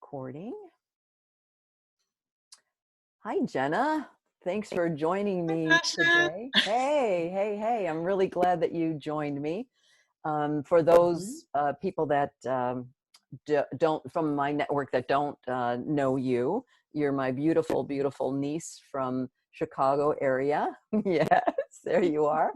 recording. Hi, Jenna. Thanks for joining Hi, me Basia. today. Hey. I'm really glad that you joined me. For Mhm. those people that don't, from my network that don't know you, you're my beautiful, beautiful niece from Chicago area. Yes, there you are.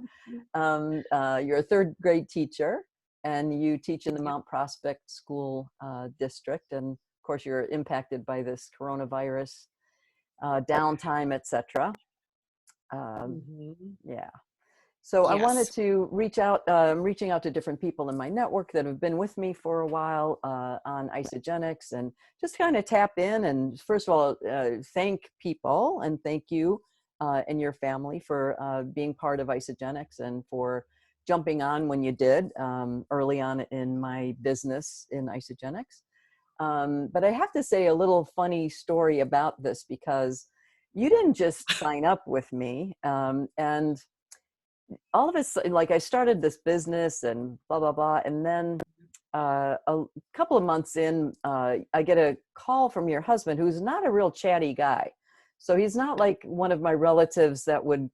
You're a third grade teacher and you teach in the Yep. Mount Prospect School District. And of course, you're impacted by this coronavirus downtime, etc. Um, Mhm. yeah. So I wanted Yes. to reach out, reaching out to different people in my network that have been with me for a while on isogenics, and just kind of tap in and first of all, thank people and thank you and your family for being part of isogenics and for jumping on when you did early on in my business in isogenics. But I have to say a little funny story about this because you didn't just sign up with me. And all of a sudden, like I started this business and blah, blah, blah. And then a couple of months in, I get a call from your husband, who's not a real chatty guy. So he's not like one of my relatives that would,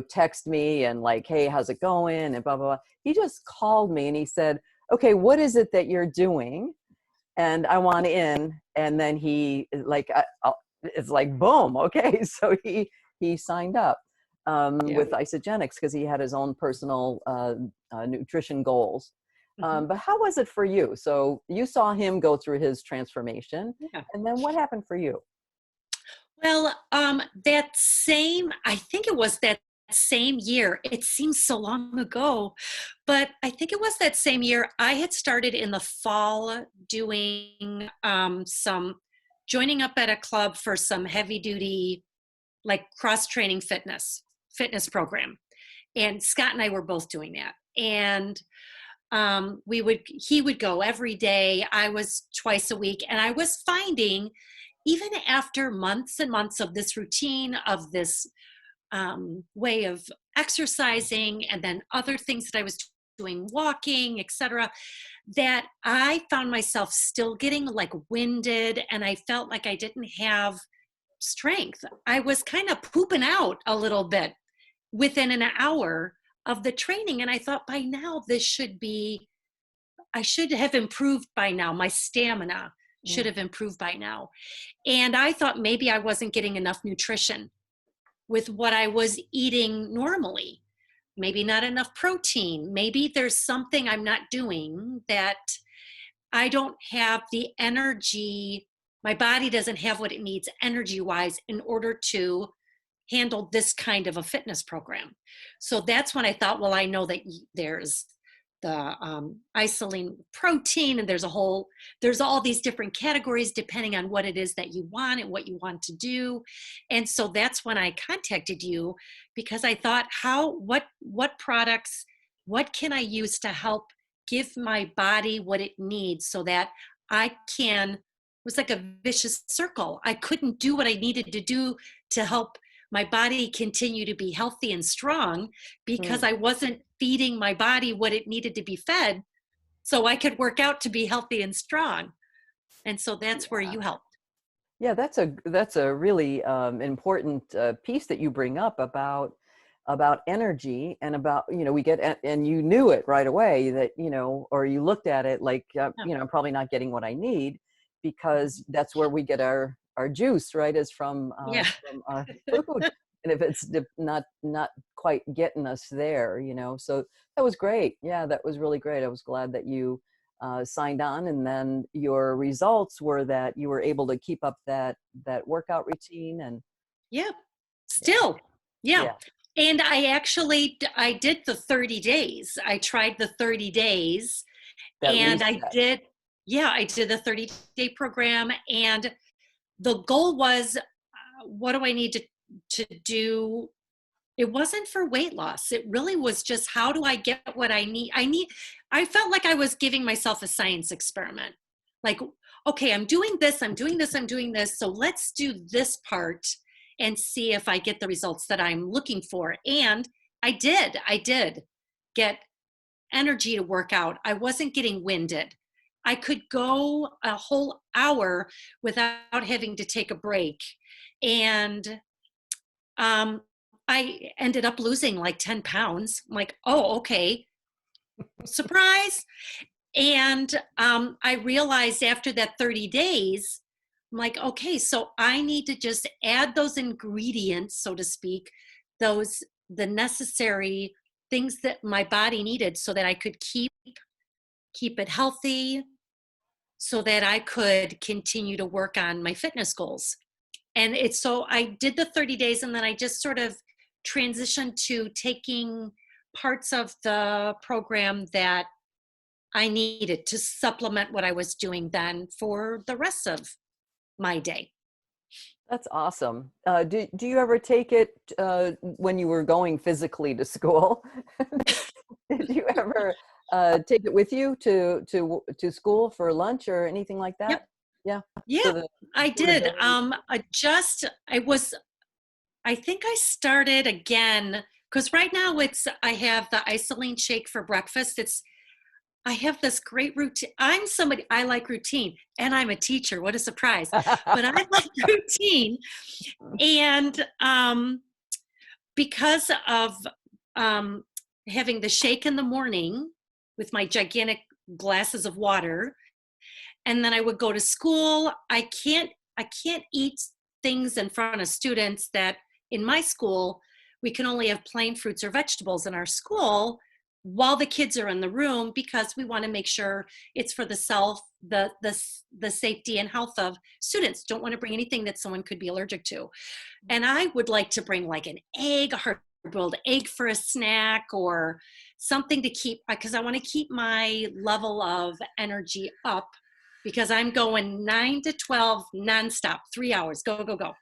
text me and like, hey, how's it going? And blah, blah, blah. He just called me and he said, okay, what is it that you're doing? And I want in. And then he like, it's like, boom. Okay. So he signed up Yep. with isogenics because he had his own personal nutrition goals. Mhm. But how was it for you? So you saw him go through his transformation. Yeah. And then what happened for you? Well, I think it was that same year. It seems so long ago, but I think it was that same year I had started in the fall doing some joining up at a club for some heavy duty, like cross training fitness program. And Scott and I were both doing that. And he would go every day. I was twice a week. And I was finding, even after months and months of this routine, of this way of exercising, and then other things that I was doing, walking, etc., that I found myself still getting like winded, and I felt like I didn't have strength. I was kind of pooping out a little bit within an hour of the training. And I thought, by now, I should have improved by now. My stamina should Mm. have improved by now. And I thought maybe I wasn't getting enough nutrition with what I was eating normally. Maybe not enough protein. Maybe there's something I'm not doing, that I don't have the energy. My body doesn't have what it needs energy wise in order to handle this kind of a fitness program. So that's when I thought, well, I know that there's the isolate protein, and there's all these different categories depending on what it is that you want and what you want to do. And so that's when I contacted you, because I thought, what products, what can I use to help give my body what it needs, so that I can, it was like a vicious circle. I couldn't do what I needed to do to help my body continue to be healthy and strong, because Mm. I wasn't feeding my body what it needed to be fed, so I could work out to be healthy and strong. And so that's where Yeah. you helped. Yeah, that's a really important piece that you bring up about energy and about we get and you knew it right away that or you looked at it like Yeah. I'm probably not getting what I need because that's where we get our juice, right, is Yeah. from our food. And if it's not quite getting us there, so that was great. Yeah, that was really great. I was glad that you signed on, and then your results were that you were able to keep up that workout routine. And Yeah. yeah, Still. Yeah. yeah, And I did the 30 days. I tried the 30 days, that and reset. I did the 30-day program. And the goal was, what do I need to do? It wasn't for weight loss. It really was just, how do I get what I need? I felt like I was giving myself a science experiment. Like, okay, I'm doing this, I'm doing this, I'm doing this. So let's do this part and see if I get the results that I'm looking for. And I did get energy to work out. I wasn't getting winded. I could go a whole hour without having to take a break. And um, I ended up losing like 10 pounds. I'm like, oh, okay, surprise. And I realized after that 30 days, I'm like, okay, so I need to just add those ingredients, so to speak, the necessary things that my body needed so that I could keep it healthy, so that I could continue to work on my fitness goals. And it's so I did the 30 days, and then I just sort of transitioned to taking parts of the program that I needed to supplement what I was doing then for the rest of my day. That's awesome. Do you ever take it when you were going physically to school? Did you ever take it with you to school for lunch or anything like that? Yep. Yeah. So Yeah, the I did. portability. I think I started again because right now I have the isoline shake for breakfast. I have this great routine. I like routine, and I'm a teacher. What a surprise. But I like routine. And because of um, having the shake in the morning with my gigantic glasses of water, and then I would go to school. I can't eat things in front of students that in my school we can only have plain fruits or vegetables in our school while the kids are in the room, because we want to make sure it's for the safety and health of students. Don't want to bring anything that someone could be allergic to. And I would like to bring like an egg, a hard boiled egg for a snack, or something to keep, because I want to keep my level of energy up, because I'm going 9 to 12 nonstop, 3 hours, go, go, go.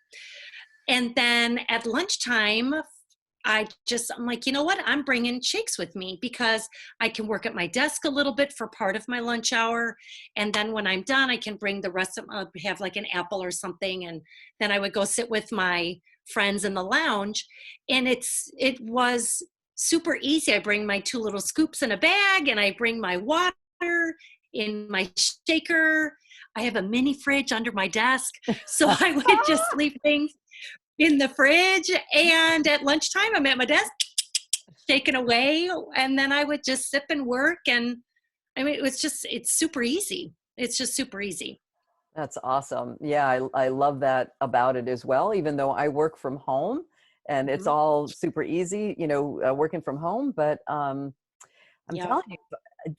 And then at lunchtime, I'm like, you know what? I'm bringing shakes with me because I can work at my desk a little bit for part of my lunch hour. And then when I'm done, I can bring the rest of, have like an apple or something. And then I would go sit with my friends in the lounge. And it was super easy. I bring my 2 little scoops in a bag, and I bring my water in my shaker. I have a mini fridge under my desk. So I would just leave things in the fridge, and at lunchtime I'm at my desk shaking away, and then I would just sip and work. And I mean, it's super easy. It's just super easy. That's awesome. Yeah, I love that about it as well, even though I work from home and it's Mhm. all super easy, working from home. But I'm Yep. telling you,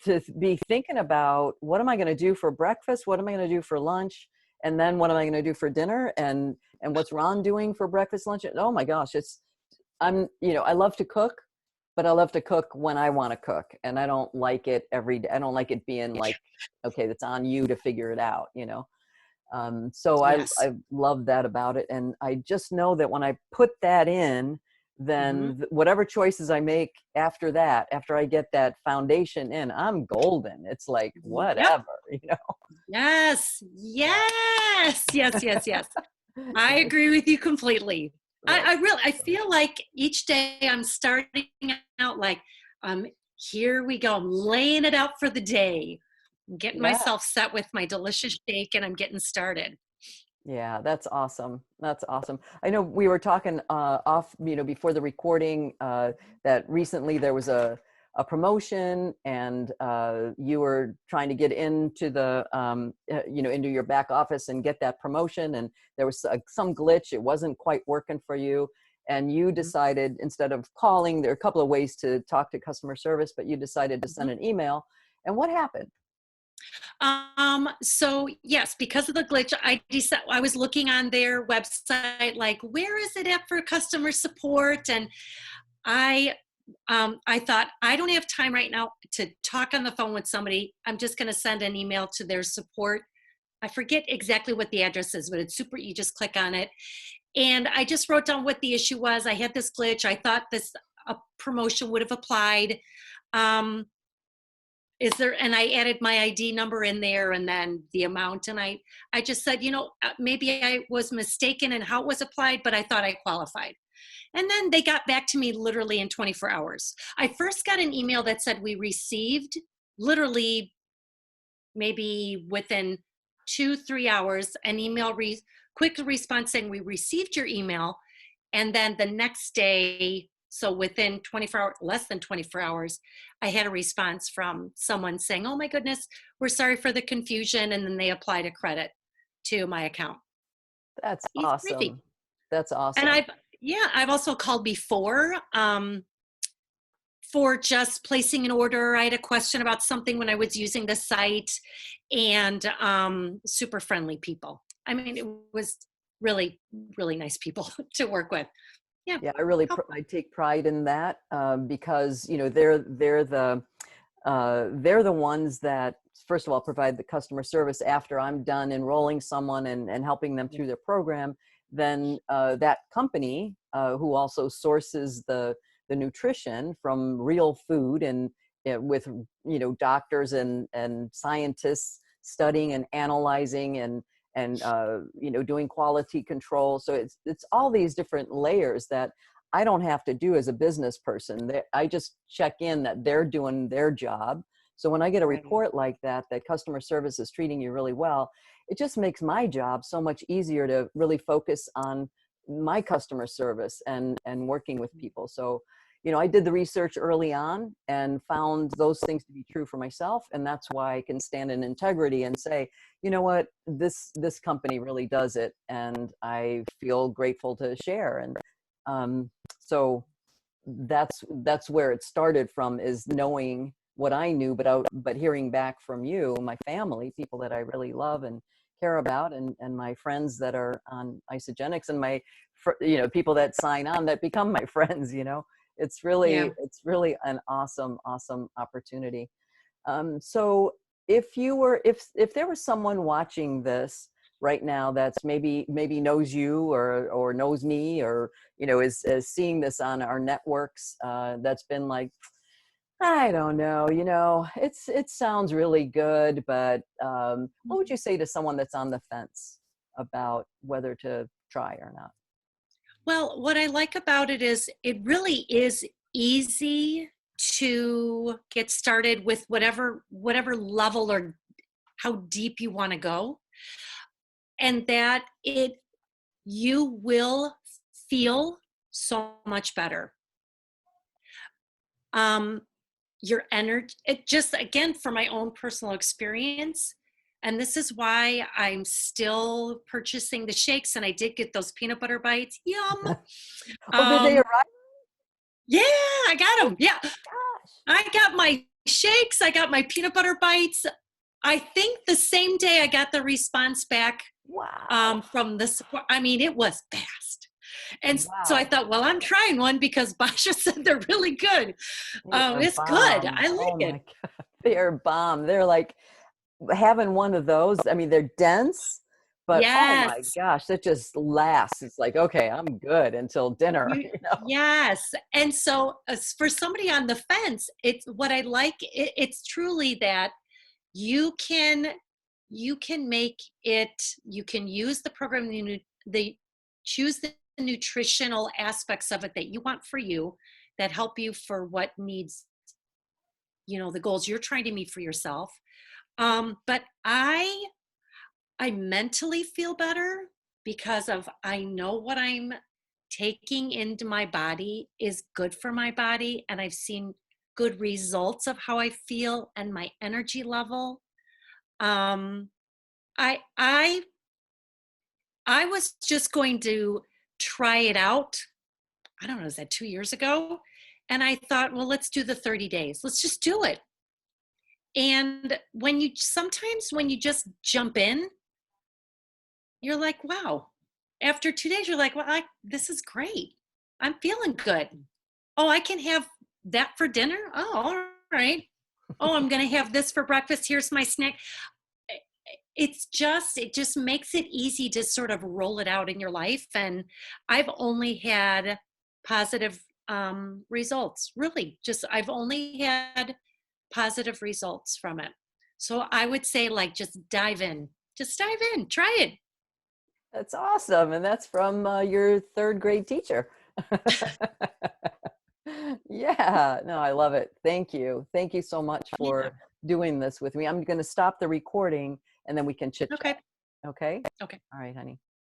to be thinking about what am I going to do for breakfast? What am I going to do for lunch? And then what am I going to do for dinner? And what's Ron doing for breakfast, lunch? Oh my gosh, I love to cook, but I love to cook when I want to cook. And I don't like it every day. I don't like it being like, okay, that's on you to figure it out. So Yes. I love that about it. And I just know that when I put that in, Hmm. then whatever choices I make after that, after I get that foundation in, I'm golden. It's like, Yep. whatever, Yes. Yes. Yes. Yes. Yes. I agree with you completely. That's I really, I feel like each day I'm starting out like, here we go. I'm laying it out for the day. I'm getting yeah. myself set with my delicious shake, and I'm getting started. Yeah, that's awesome. That's awesome. I know we were talking off, before the recording, that recently there was a promotion, and you were trying to get into into your back office and get that promotion. And there was some glitch. It wasn't quite working for you. And you Mhm. decided, instead of calling, there are a couple of ways to talk to customer service, but you decided to Mhm. send an email. And what happened? So yes, because of the glitch, I was looking on their website, like, where is it at for customer support? And I, I thought, I don't have time right now to talk on the phone with somebody. I'm just going to send an email to their support. I forget exactly what the address is, but it's super. You just click on it. And I just wrote down what the issue was. I had this glitch. I thought this a promotion would have applied. Um, and I added my ID number in there, and then the amount. And I just said, maybe I was mistaken in how it was applied, but I thought I qualified. And then they got back to me literally in 24 hours. I first got an email that said we received, literally maybe within 2-3 hours, an quick response saying we received your email. And then the next day, so within 24 hours, less than 24 hours, I had a response from someone saying, oh my goodness, we're sorry for the confusion. And then they applied a credit to my account. That's Easy breezy. awesome. That's And awesome. I've also called before, for just placing an order. I had a question about something when I was using the site, and super friendly people. I mean, it was really, really nice people to work with. Yeah. Yeah, Oh, I take pride in that, because they're the ones that, first of all, provide the customer service after I'm done enrolling someone and helping them through their program. Then that company, who also sources the nutrition from real food, and with doctors and scientists studying and analyzing and doing quality control. So it's all these different layers that I don't have to do as a business person. I just check in that they're doing their job. So when I get a right. report like that customer service is treating you really well, it just makes my job so much easier to really focus on my customer service and working with people. So, I did the research early on and found those things to be true for myself. And that's why I can stand in integrity and say, you know what, this company really does it. And I feel grateful to share. And so that's where it started from, is knowing what I knew, but hearing back from you, my family, people that I really love and care about, and my friends that are on Isogenics, and people that sign on that become my friends. Yeah. It's really an awesome opportunity. So if there was someone watching this right now that's maybe knows you or knows me, or is seeing this on our networks, that's been like, I don't know, it sounds really good, but what would you say to someone that's on the fence about whether to try or not? Well, what I like about it is it really is easy to get started with whatever level or how deep you want to go, and that you will feel so much better. Um, your energy, it just, again, from my own personal experience, and this is why I'm still purchasing the shakes, and I did get those peanut butter bites. Yum. Oh, did they Um, arrive? yeah, I got Oh them. Yeah, my gosh. I got my shakes. I got my peanut butter bites. I think the same day I got the response back Wow. from the support. I mean, it was fast. And so I Wow. thought, well, I'm trying one because Basia said they're really good. They are It's good. bomb. I like Oh my it. God. They are bomb. They're like, having one of those. I mean, they're dense, but oh my Yes. gosh, that just lasts. It's like, okay, I'm good until dinner, Yes. And so for somebody on the fence, it's what I like. It's truly that you can make it, you can use the program, the choose the nutritional aspects of it that you want for you, that help you for what needs, the goals you're trying to meet for yourself. But I mentally feel better because of, I know what I'm taking into my body is good for my body, and I've seen good results of how I feel and my energy level. um i i I was just going to try it out. I don't know, is that 2 years ago? And I thought, well, let's do the 30 days, let's just do it. And sometimes when you just jump in, you're like, wow, after 2 days you're like, well, this is great, I'm feeling good. Oh, I can have that for dinner. Oh, all right. Oh, I'm going to have this for breakfast. Here's my snack. It just makes it easy to sort of roll it out in your life. And I've only had positive results, really. Just, I've only had positive results from it. So I would say, like, just dive in, try it. That's awesome. And that's from your third grade teacher. Yeah, no, I love it. Thank you. Thank you so much Yeah. for doing this with me. I'm going to stop the recording and then we can chit Okay. chat. Okay. Okay. All right, honey.